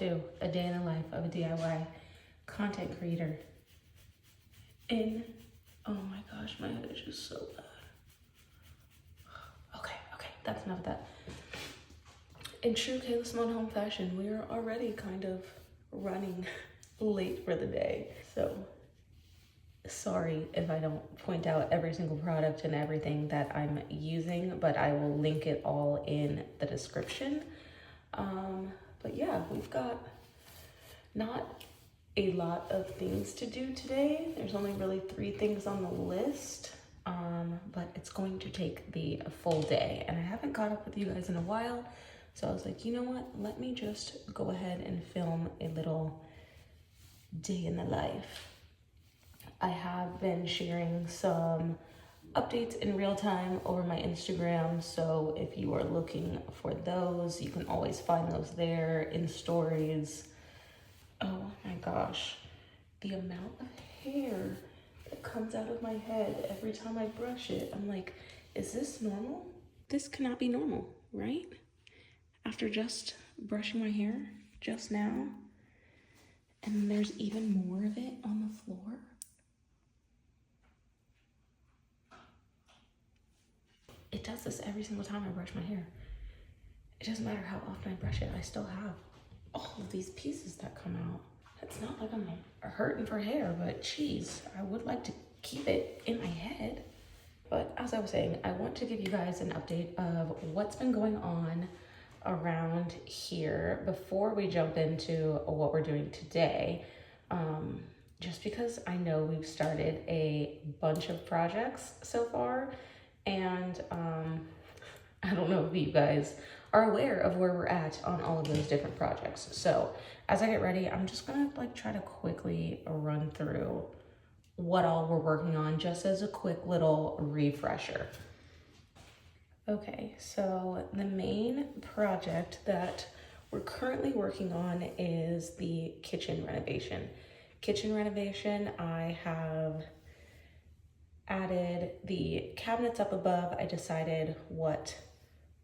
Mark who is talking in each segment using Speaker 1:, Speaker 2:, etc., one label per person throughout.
Speaker 1: 2, a day in the life of a DIY content creator. Oh my gosh, my head is just so bad. Okay, that's enough of that. In true Kayla Simone home fashion, we are already kind of running late for the day. So sorry if I don't point out every single product and everything that I'm using, but I will link it all in the description. But yeah, we've got not a lot of things to do today. There's only really 3 things on the list, but it's going to take the full day. And I haven't caught up with you guys in a while, so I was like, you know what? Let me just go ahead and film a little day in the life. I have been sharing some updates in real time over my Instagram, so if you are looking for those, you can always find those there in stories. Oh my gosh, the amount of hair that comes out of my head every time I brush it. I'm like, is this normal? This cannot be normal, right? After just brushing my hair just now, and there's even more of it on the floor. It does this every single time I brush my hair. It doesn't matter how often I brush it, I still have all of these pieces that come out. It's not like I'm hurting for hair, but geez, I would like to keep it in my head. But as I was saying, I want to give you guys an update of what's been going on around here before we jump into what we're doing today. Just because I know we've started a bunch of projects so far, and I don't know if you guys are aware of where we're at on all of those different projects. So as I get ready, I'm just gonna try to quickly run through what all we're working on, just as a quick little refresher. Okay, so the main project that we're currently working on is the kitchen renovation. I have added the cabinets up above. I decided what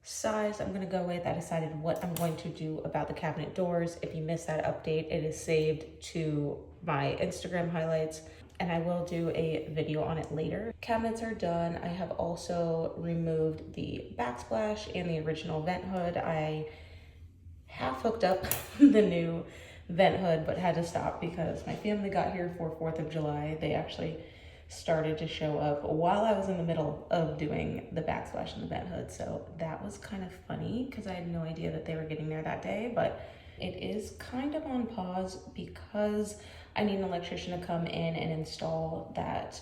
Speaker 1: size I'm gonna go with. I decided what I'm going to do about the cabinet doors. If you missed that update, it is saved to my Instagram highlights, and I will do a video on it later. Cabinets are done. I have also removed the backsplash and the original vent hood. I have hooked up the new vent hood, but had to stop because my family got here for 4th of July. They actually started to show up while I was in the middle of doing the backsplash and the vent hood. So that was kind of funny because I had no idea that they were getting there that day, but it is kind of on pause because I need an electrician to come in and install that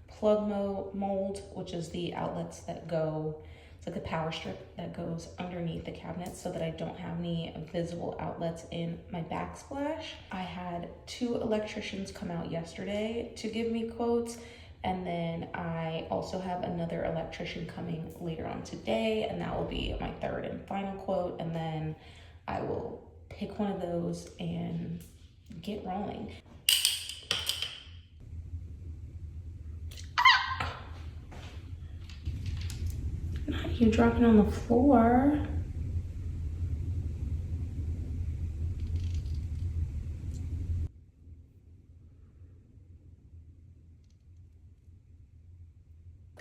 Speaker 1: plug mold, which is the outlets that go, it's like the power strip that goes underneath the cabinet so that I don't have any visible outlets in my backsplash. I had 2 electricians come out yesterday to give me quotes, and then I also have another electrician coming later on today, and that will be my 3rd and final quote, and then I will pick one of those and get rolling. Not you dropping on the floor.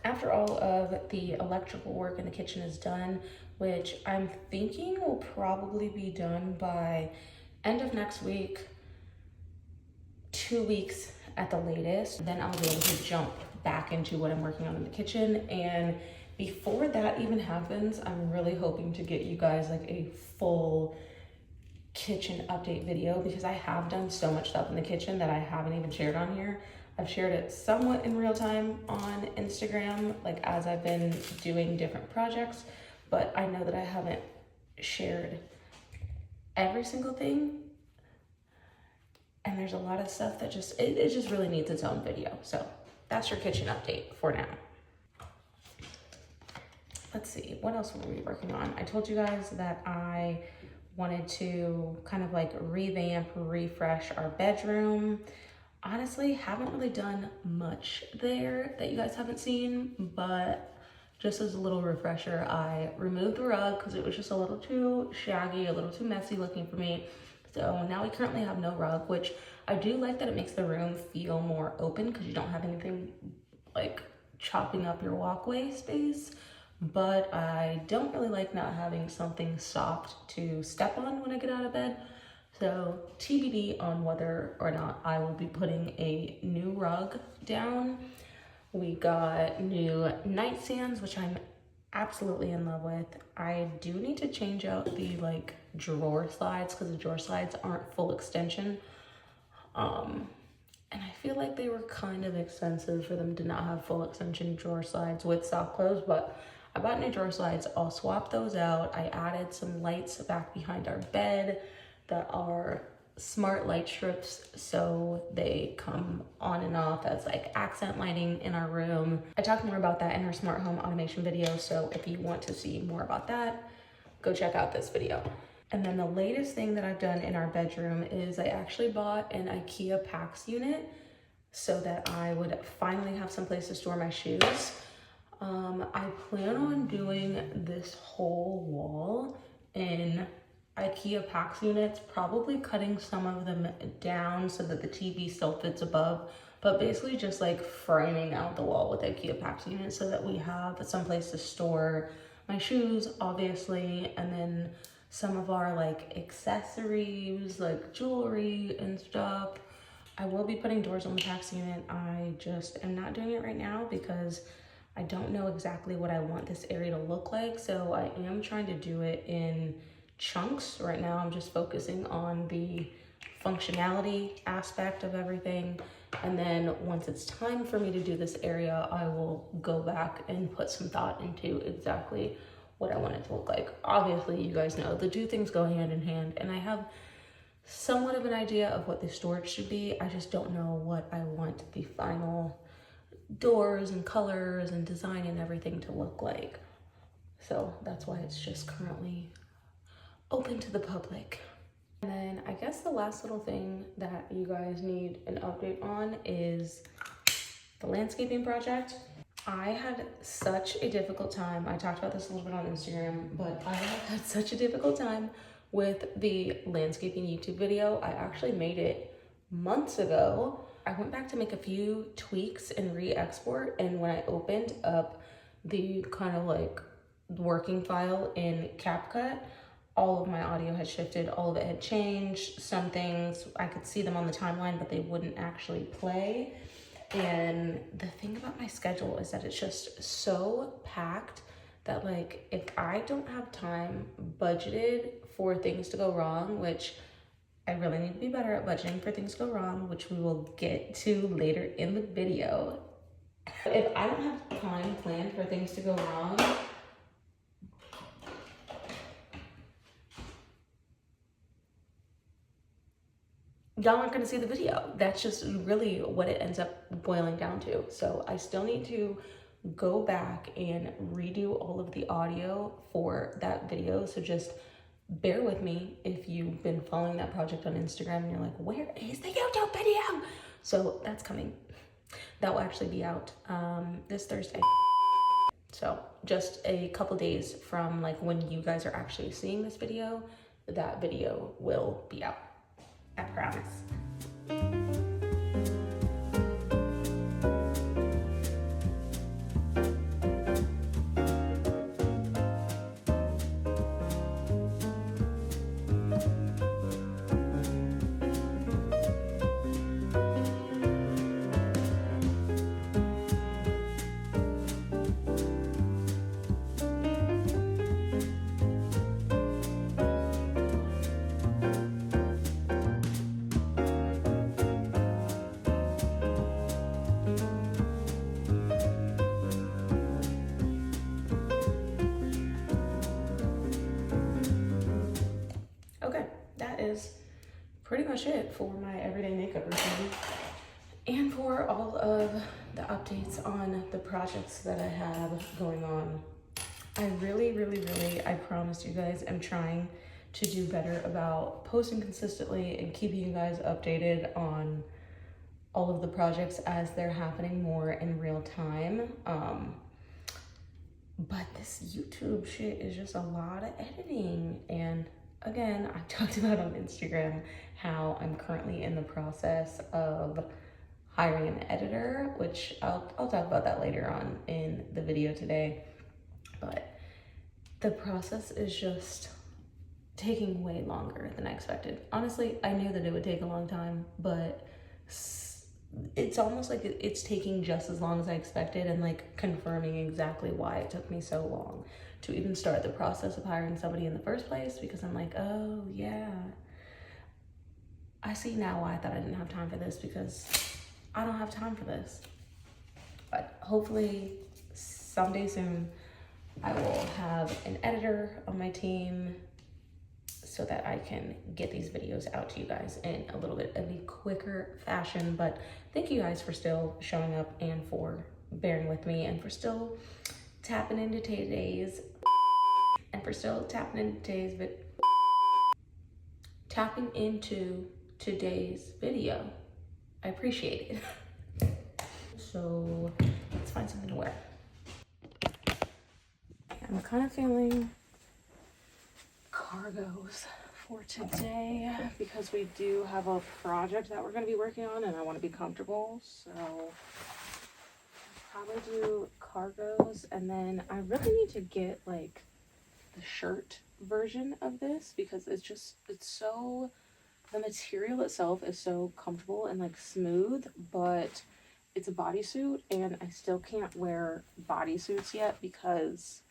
Speaker 1: After all of the electrical work in the kitchen is done, which I'm thinking will probably be done by end of next week, 2 weeks at the latest, then I'll be able to jump back into what I'm working on in the kitchen. And before that even happens, I'm really hoping to get you guys like a full kitchen update video, because I have done so much stuff in the kitchen that I haven't even shared on here. I've shared it somewhat in real time on Instagram, like as I've been doing different projects, but I know that I haven't shared every single thing. And there's a lot of stuff that it just really needs its own video. So that's your kitchen update for now. Let's see, what else were we working on? I told you guys that I wanted to kind of like revamp, refresh our bedroom. Honestly, haven't really done much there that you guys haven't seen, but just as a little refresher, I removed the rug because it was just a little too shaggy, a little too messy looking for me. So now we currently have no rug, which I do like that it makes the room feel more open because you don't have anything like chopping up your walkway space. But I don't really like not having something soft to step on when I get out of bed. So TBD on whether or not I will be putting a new rug down. We got new nightstands, which I'm absolutely in love with. I do need to change out the like drawer slides because the drawer slides aren't full extension. And I feel like they were kind of expensive for them to not have full extension drawer slides with soft close, but I bought new drawer slides. I'll swap those out. I added some lights back behind our bed that are smart light strips, so they come on and off as like accent lighting in our room. I talked more about that in our smart home automation video, so if you want to see more about that, go check out this video. And then the latest thing that I've done in our bedroom is I actually bought an IKEA PAX unit so that I would finally have some place to store my shoes. I plan on doing this whole wall in IKEA PAX units, probably cutting some of them down so that the TV still fits above, but basically just like framing out the wall with IKEA PAX units so that we have some place to store my shoes, obviously, and then some of our like accessories, like jewelry and stuff. I will be putting doors on the PAX unit. I just am not doing it right now because I don't know exactly what I want this area to look like. So I am trying to do it in chunks. Right now I'm just focusing on the functionality aspect of everything. And then once it's time for me to do this area, I will go back and put some thought into exactly what I want it to look like. Obviously, you guys know the two things go hand in hand, and I have somewhat of an idea of what the storage should be. I just don't know what I want the final doors and colors and design and everything to look like. So that's why it's just currently open to the public. And then I guess the last little thing that you guys need an update on is the landscaping project. I had such a difficult time. I talked about this a little bit on Instagram, but I have had such a difficult time with the landscaping YouTube video. I actually made it months ago. I went back to make a few tweaks and re-export, and when I opened up the kind of like working file in CapCut, all of my audio had shifted, all of it had changed. Some things, I could see them on the timeline, but they wouldn't actually play. And the thing about my schedule is that it's just so packed that like if I don't have time budgeted for things to go wrong, which I really need to be better at budgeting for things to go wrong, which we will get to later in the video. If I don't have time planned for things to go wrong, y'all aren't gonna see the video. That's just really what it ends up boiling down to. So I still need to go back and redo all of the audio for that video. So just bear with me if you've been following that project on Instagram and you're like, where is the YouTube video? So that's coming. That will actually be out this Thursday. So just a couple days from like when you guys are actually seeing this video, that video will be out. I promise. Pretty much it for my everyday makeup routine and for all of the updates on the projects that I have going on. I really, I promise you guys, I'm trying to do better about posting consistently and keeping you guys updated on all of the projects as they're happening more in real time. But this YouTube shit is just a lot of editing, and again, I talked about on Instagram how I'm currently in the process of hiring an editor, which I'll talk about that later on in the video today. But the process is just taking way longer than I expected. Honestly, I knew that it would take a long time, but it's almost like it's taking just as long as I expected, and like confirming exactly why it took me so long to even start the process of hiring somebody in the first place, because I'm like, oh yeah, I see now why I thought I didn't have time for this, because I don't have time for this. But hopefully someday soon I will have an editor on my team so that I can get these videos out to you guys in a little bit of a quicker fashion. But thank you guys for still showing up and for bearing with me and for still tapping into today's video. I appreciate it. So let's find something to wear. I'm kind of feeling cargos for today because we do have a project that we're going to be working on and I want to be comfortable, so I'll probably do cargos. And then I really need to get like the shirt version of this because it's so, the material itself is so comfortable and like smooth, but it's a bodysuit and I still can't wear bodysuits yet because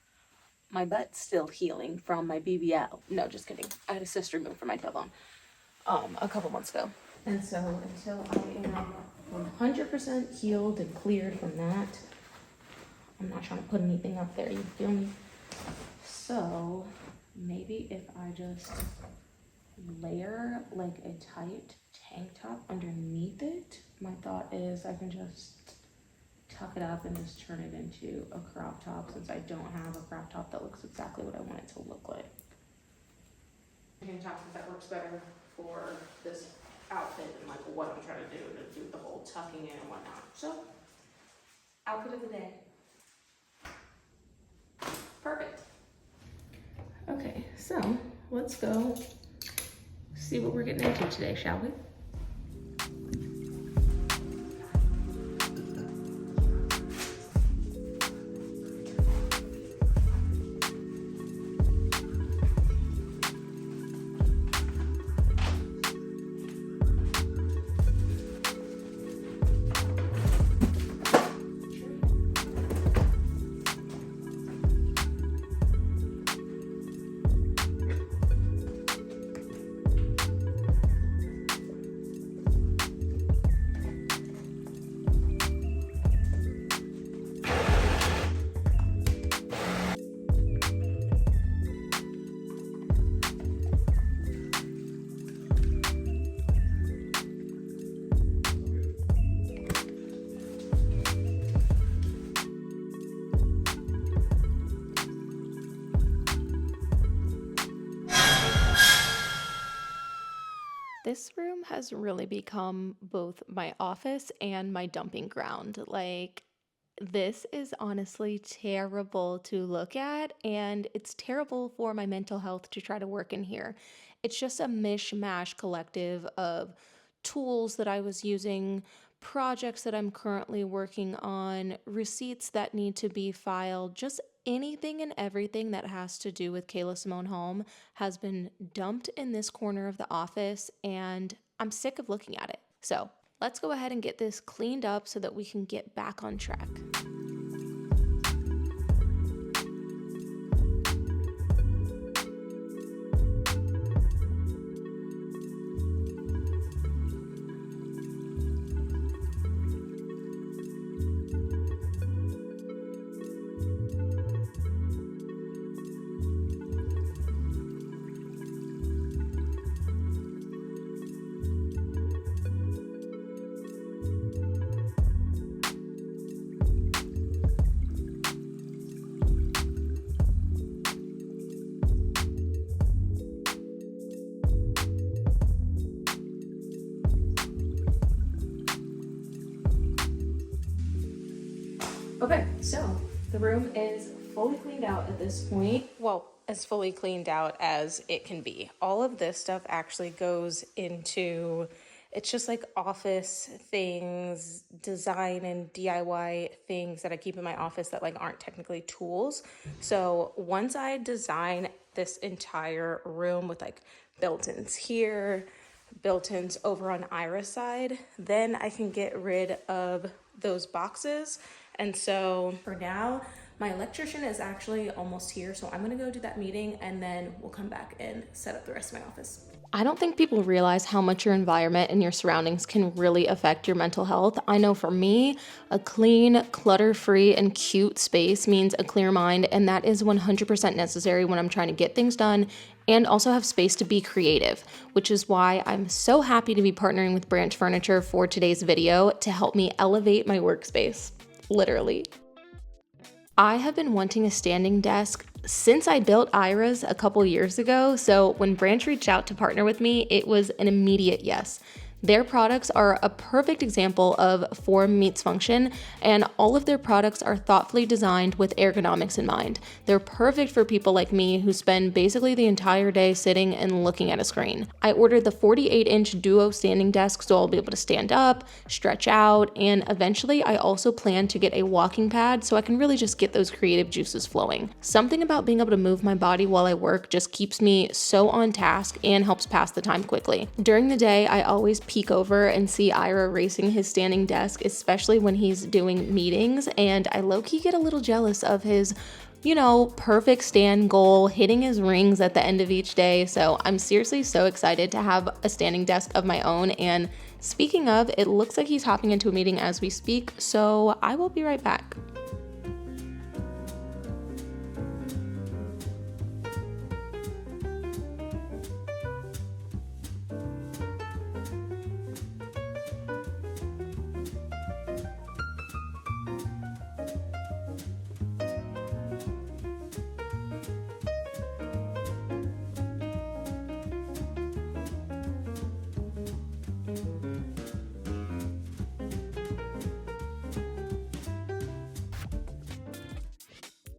Speaker 1: my butt's still healing from my BBL. No, just kidding. I had a cyst removed from my tailbone a couple months ago. And so until I am 100% healed and cleared from that, I'm not trying to put anything up there, you feel me? So maybe if I just layer like a tight tank top underneath it, my thought is I can just tuck it up and just turn it into a crop top, since I don't have a crop top that looks exactly what I want it to look like. Tank top, since that works better for this outfit and like what I'm trying to do the whole tucking in and whatnot. So, outfit of the day. Perfect. Okay, so let's go see what we're getting into today, shall we? This room has really become both my office and my dumping ground. Like, this is honestly terrible to look at, and it's terrible for my mental health to try to work in here. It's just a mishmash collective of tools that I was using, projects that I'm currently working on, receipts that need to be filed, just anything and everything that has to do with Kayla Simone Home has been dumped in this corner of the office, and I'm sick of looking at it. So let's go ahead and get this cleaned up so that we can get back on track. Okay, so the room is fully cleaned out at this point. Well, as fully cleaned out as it can be. All of this stuff actually goes into, it's just like office things, design and DIY things that I keep in my office that like aren't technically tools. So once I design this entire room with like built-ins here, built-ins over on Ira's side, then I can get rid of those boxes. And so for now, my electrician is actually almost here, so I'm gonna go do that meeting and then we'll come back and set up the rest of my office. I don't think people realize how much your environment and your surroundings can really affect your mental health. I know for me, a clean, clutter-free, and cute space means a clear mind, and that is 100% necessary when I'm trying to get things done and also have space to be creative, which is why I'm so happy to be partnering with Branch Furniture for today's video to help me elevate my workspace, literally. I have been wanting a standing desk since I built Ira's a couple years ago, so when Branch reached out to partner with me, it was an immediate yes. Their products are a perfect example of form meets function, and all of their products are thoughtfully designed with ergonomics in mind. They're perfect for people like me who spend basically the entire day sitting and looking at a screen. I ordered the 48-inch Duo standing desk so I'll be able to stand up, stretch out, and eventually I also plan to get a walking pad so I can really just get those creative juices flowing. Something about being able to move my body while I work just keeps me so on task and helps pass the time quickly. During the day, I always peek over and see Ira racing his standing desk, especially when he's doing meetings, and I low-key get a little jealous of his, perfect stand goal, hitting his rings at the end of each day. So I'm seriously so excited to have a standing desk of my own. And speaking of, it looks like he's hopping into a meeting as we speak, so I will be right back.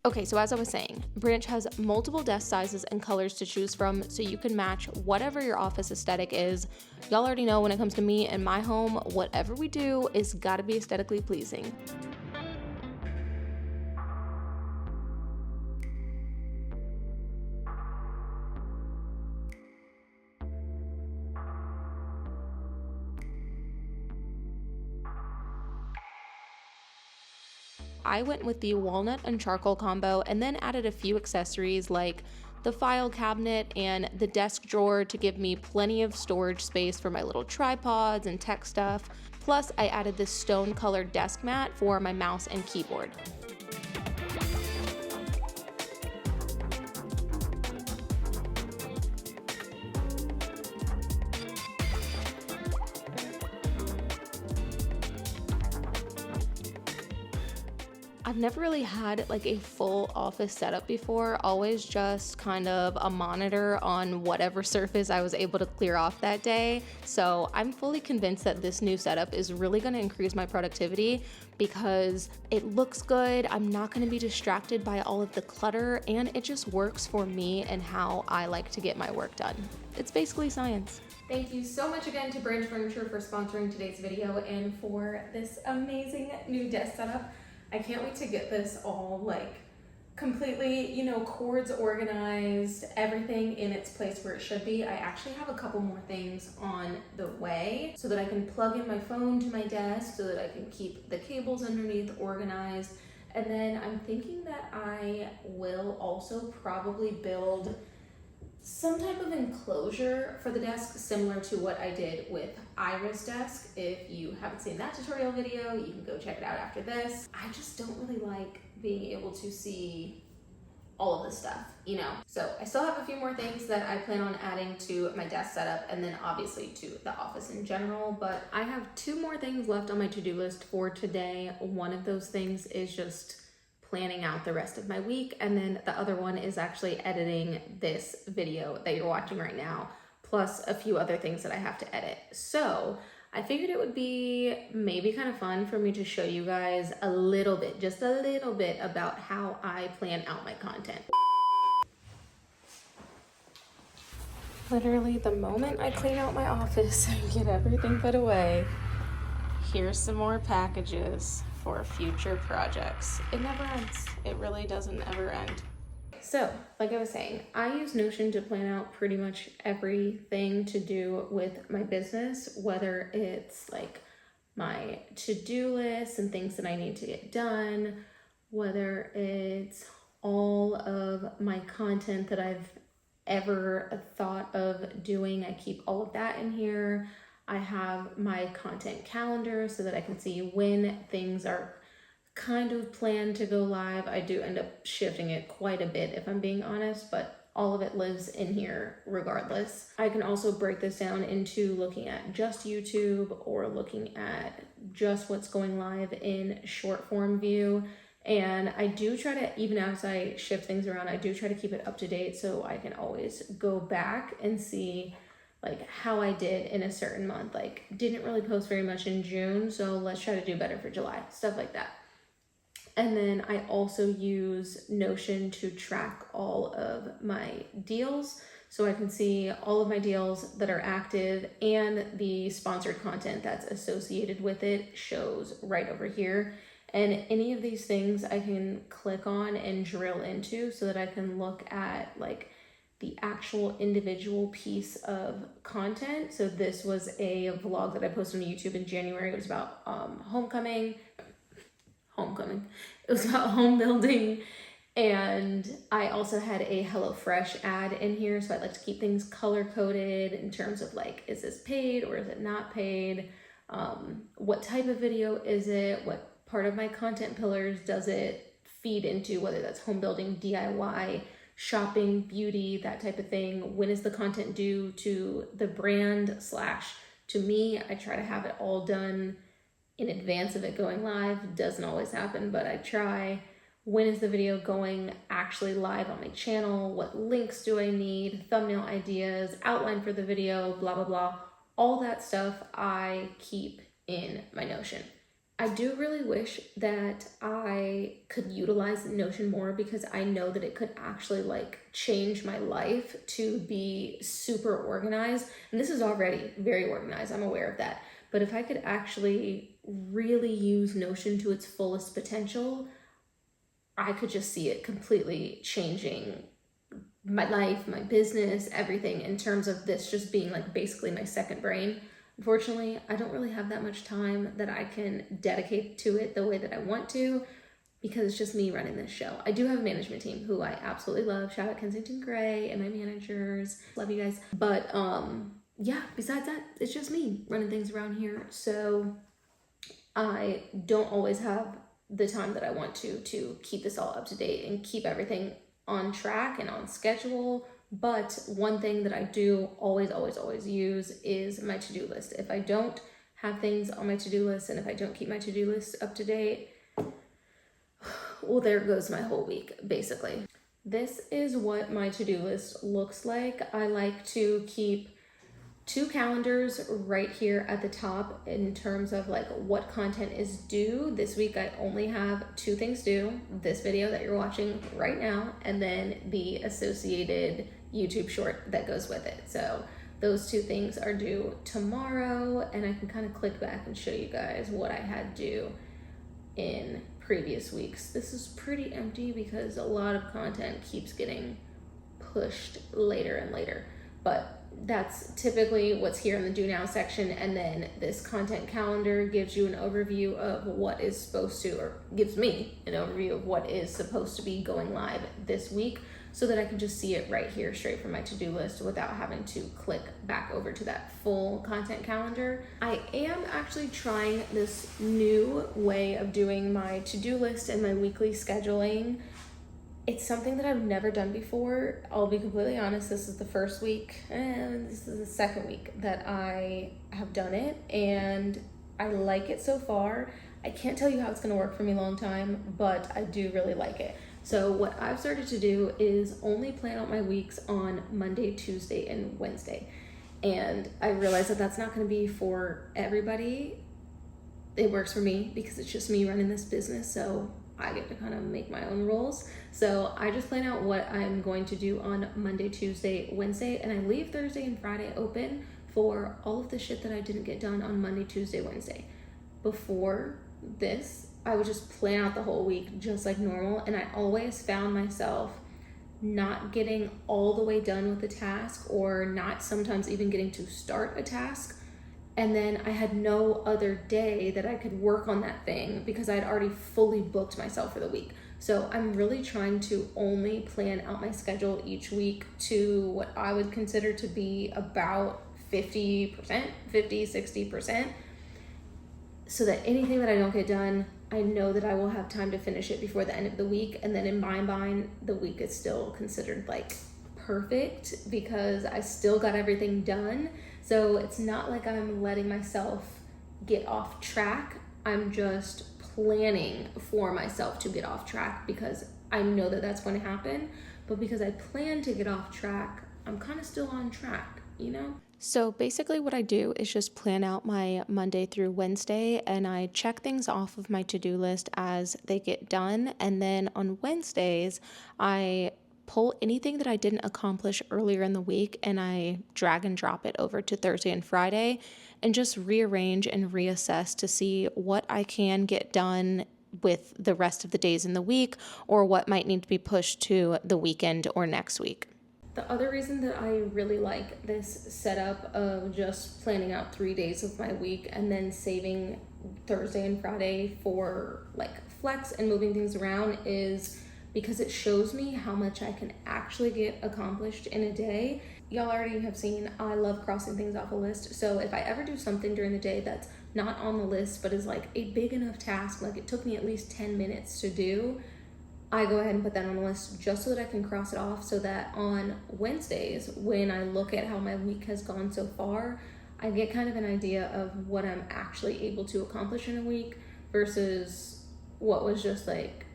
Speaker 1: Okay, so as I was saying, Branch has multiple desk sizes and colors to choose from, so you can match whatever your office aesthetic is. Y'all already know when it comes to me and my home, whatever we do is gotta be aesthetically pleasing. I went with the walnut and charcoal combo and then added a few accessories like the file cabinet and the desk drawer to give me plenty of storage space for my little tripods and tech stuff. Plus, I added this stone-colored desk mat for my mouse and keyboard. I've never really had like a full office setup before, always just kind of a monitor on whatever surface I was able to clear off that day. So I'm fully convinced that this new setup is really going to increase my productivity because it looks good, I'm not going to be distracted by all of the clutter, and it just works for me and how I like to get my work done. It's basically science. Thank you so much again to Branch Furniture for sponsoring today's video and for this amazing new desk setup. I can't wait to get this all like completely, cords organized, everything in its place where it should be. I actually have a couple more things on the way so that I can plug in my phone to my desk so that I can keep the cables underneath organized. And then I'm thinking that I will also probably build some type of enclosure for the desk similar to what I did with Ira's desk. If you haven't seen that tutorial video, you can go check it out after this. I just don't really like being able to see all of this stuff, So I still have a few more things that I plan on adding to my desk setup and then obviously to the office in general, but I have 2 more things left on my to-do list for today. One of those things is just planning out the rest of my week, and then the other one is actually editing this video that you're watching right now, plus a few other things that I have to edit. So I figured it would be maybe kind of fun for me to show you guys a little bit, just a little bit about how I plan out my content. Literally the moment I clean out my office and get everything put away, here's some more packages for future projects. It never ends. It really doesn't ever end. So, like I was saying, I use Notion to plan out pretty much everything to do with my business, whether it's like my to-do list and things that I need to get done, whether it's all of my content that I've ever thought of doing. I keep all of that in here. I have my content calendar so that I can see when things are kind of planned to go live. I do end up shifting it quite a bit if I'm being honest, but all of it lives in here regardless. I can also break this down into looking at just YouTube or looking at just what's going live in short form view. And I do try to, even as I shift things around, I do try to keep it up to date so I can always go back and see like how I did in a certain month. Like didn't really post very much in June, so let's try to do better for July, stuff like that. And then I also use Notion to track all of my deals. So I can see all of my deals that are active and the sponsored content that's associated with it shows right over here. And any of these things I can click on and drill into so that I can look at like the actual individual piece of content. So this was a vlog that I posted on YouTube in January. It was about homecoming. It was about home building. And I also had a HelloFresh ad in here. So I like to keep things color coded in terms of like, is this paid or is it not paid? What type of video is it? What part of my content pillars does it feed into, whether that's home building, DIY, shopping, beauty, that type of thing. When is the content due to the brand / to me? I try to have it all done in advance of it going live. Doesn't always happen, but I try. When is the video going actually live on my channel? What links do I need? Thumbnail ideas, outline for the video, blah, blah, blah. All that stuff I keep in my Notion. I do really wish that I could utilize Notion more because I know that it could actually like change my life to be super organized. And this is already very organized, I'm aware of that. But if I could actually really use Notion to its fullest potential, I could just see it completely changing my life, my business, everything in terms of this just being like basically my second brain. Unfortunately, I don't really have that much time that I can dedicate to it the way that I want to because it's just me running this show. I do have a management team who I absolutely love. Shout out Kensington Gray and my managers. Love you guys. But yeah, besides that, it's just me running things around here. So I don't always have the time that I want to keep this all up to date and keep everything on track and on schedule. But one thing that I do always use is my to-do list. If I don't have things on my to-do list and if I don't keep my to-do list up to date, well, there goes my whole week, basically. This is what my to-do list looks like. I like to keep 2 calendars right here at the top in terms of like what content is due. This week I only have 2 things due, this video that you're watching right now, and then the associated YouTube short that goes with it. So those 2 things are due tomorrow, and I can kind of click back and show you guys what I had due in previous weeks. This is pretty empty because a lot of content keeps getting pushed later and later, but that's typically what's here in the do now section. And then this content calendar gives you an overview of what is supposed to, or gives me an overview of what is supposed to be going live this week so that I can just see it right here straight from my to-do list without having to click back over to that full content calendar. I am actually trying this new way of doing my to-do list and my weekly scheduling. It's something that I've never done before. I'll be completely honest, this is the first week, and this is the second week that I have done it, and I like it so far. I can't tell you how it's gonna work for me long time, but I do really like it. So what I've started to do is only plan out my weeks on Monday, Tuesday, and Wednesday. And I realize that that's not gonna be for everybody. It works for me because it's just me running this business, so
Speaker 2: I get to kind of make my own rules. So I just plan out what I'm going to do on Monday, Tuesday, Wednesday, and I leave Thursday and Friday open for all of the shit that I didn't get done on Monday, Tuesday, Wednesday. Before this, I would just plan out the whole week just like normal, and I always found myself not getting all the way done with the task, or not sometimes even getting to start a task. And then I had no other day that I could work on that thing because I'd already fully booked myself for the week. So I'm really trying to only plan out my schedule each week to what I would consider to be about 50%, 60%, so that anything that I don't get done, I know that I will have time to finish it before the end of the week. And then in my mind, the week is still considered like perfect because I still got everything done. So it's not like I'm letting myself get off track. I'm just planning for myself to get off track because I know that that's going to happen. But because I plan to get off track, I'm kind of still on track, you know?
Speaker 1: So basically what I do is just plan out my Monday through Wednesday, and I check things off of my to-do list as they get done. And then on Wednesdays, I pull anything that I didn't accomplish earlier in the week and I drag and drop it over to Thursday and Friday and just rearrange and reassess to see what I can get done with the rest of the days in the week, or what might need to be pushed to the weekend or next week.
Speaker 2: The other reason that I really like this setup of just planning out 3 days of my week and then saving Thursday and Friday for like flex and moving things around is because it shows me how much I can actually get accomplished in a day. Y'all already have seen I love crossing things off a list. So if I ever do something during the day that's not on the list but is like a big enough task, like it took me at least 10 minutes to do, I go ahead and put that on the list just so that I can cross it off, so that on Wednesdays, when I look at how my week has gone so far, I get kind of an idea of what I'm actually able to accomplish in a week versus what was just like,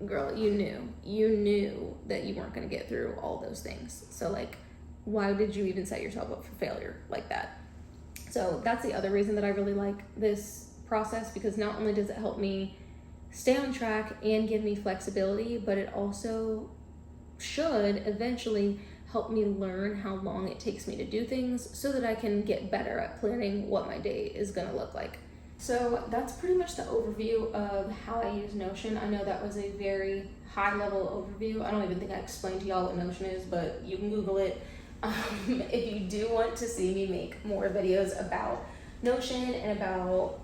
Speaker 2: girl, you knew that you weren't going to get through all those things. So like, why did you even set yourself up for failure like that? So that's the other reason that I really like this process, because not only does it help me stay on track and give me flexibility, but it also should eventually help me learn how long it takes me to do things so that I can get better at planning what my day is going to look like. So that's pretty much the overview of how I use Notion. I know that was a very high level overview. I don't even think I explained to y'all what Notion is, but you can Google it. If you do want to see me make more videos about Notion and about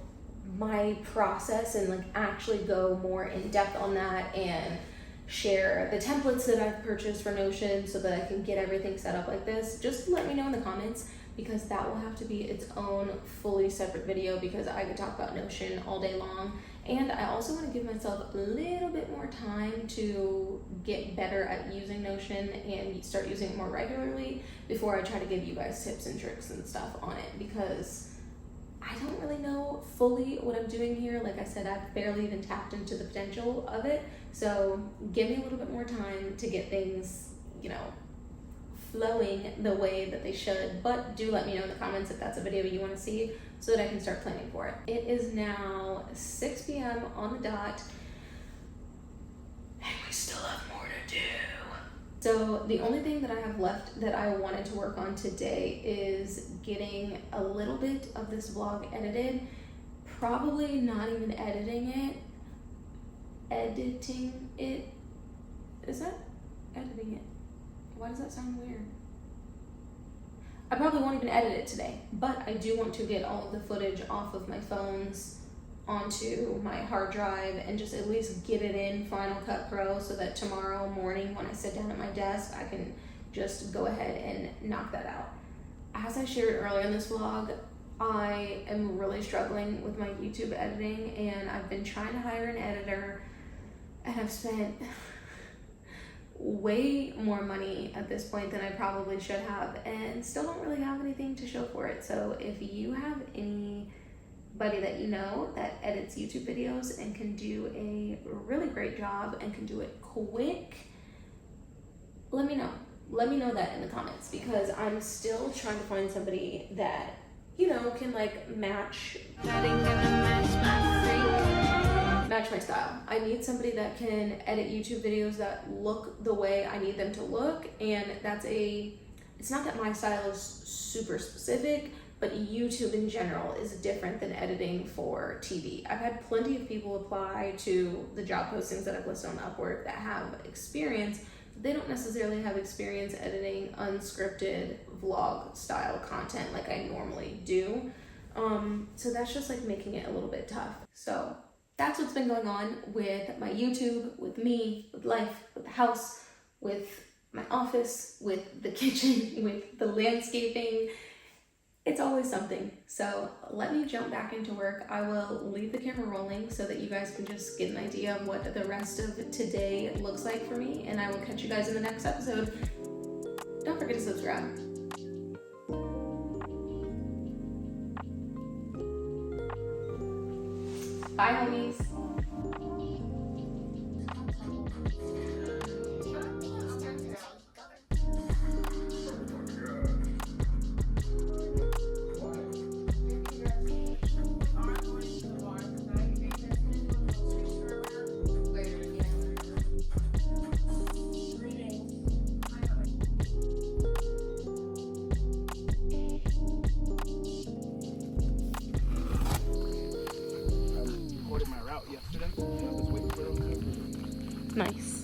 Speaker 2: my process and like actually go more in depth on that and share the templates that I've purchased for Notion so that I can get everything set up like this, just let me know in the comments, because that will have to be its own fully separate video, because I could talk about Notion all day long. And I also want to give myself a little bit more time to get better at using Notion and start using it more regularly before I try to give you guys tips and tricks and stuff on it, because I don't really know fully what I'm doing here. Like I said, I've barely even tapped into the potential of it. So give me a little bit more time to get things, flowing the way that they should. But do let me know in the comments if that's a video you want to see so that I can start planning for it. It is now 6 p.m. on the dot, and we still have more to do. So the only thing that I have left that I wanted to work on today is getting a little bit of this vlog edited. Probably not even editing it. Editing it. Is that editing it? Why does that sound weird? I probably won't even edit it today, but I do want to get all of the footage off of my phones onto my hard drive and just at least get it in Final Cut Pro so that tomorrow morning when I sit down at my desk, I can just go ahead and knock that out. As I shared earlier in this vlog, I am really struggling with my YouTube editing, and I've been trying to hire an editor, and I've spent way more money at this point than I probably should have, and still don't really have anything to show for it. So if you have anybody that you know that edits YouTube videos and can do a really great job and can do it quick, let me know. Let me know that in the comments, because I'm still trying to find somebody that, can like match match my style. I need somebody that can edit YouTube videos that look the way I need them to look, and it's not that my style is super specific, but YouTube in general is different than editing for TV. I've had plenty of people apply to the job postings that I've listed on Upwork that have experience. They don't necessarily have experience editing unscripted vlog style content like I normally do. So that's just like making it a little bit tough. So that's what's been going on with my YouTube, with me, with life, with the house, with my office, with the kitchen, with the landscaping. It's always something. So let me jump back into work. I will leave the camera rolling so that you guys can just get an idea of what the rest of today looks like for me, and I will catch you guys in the next episode. Don't forget to subscribe. Bye, homies. Nice.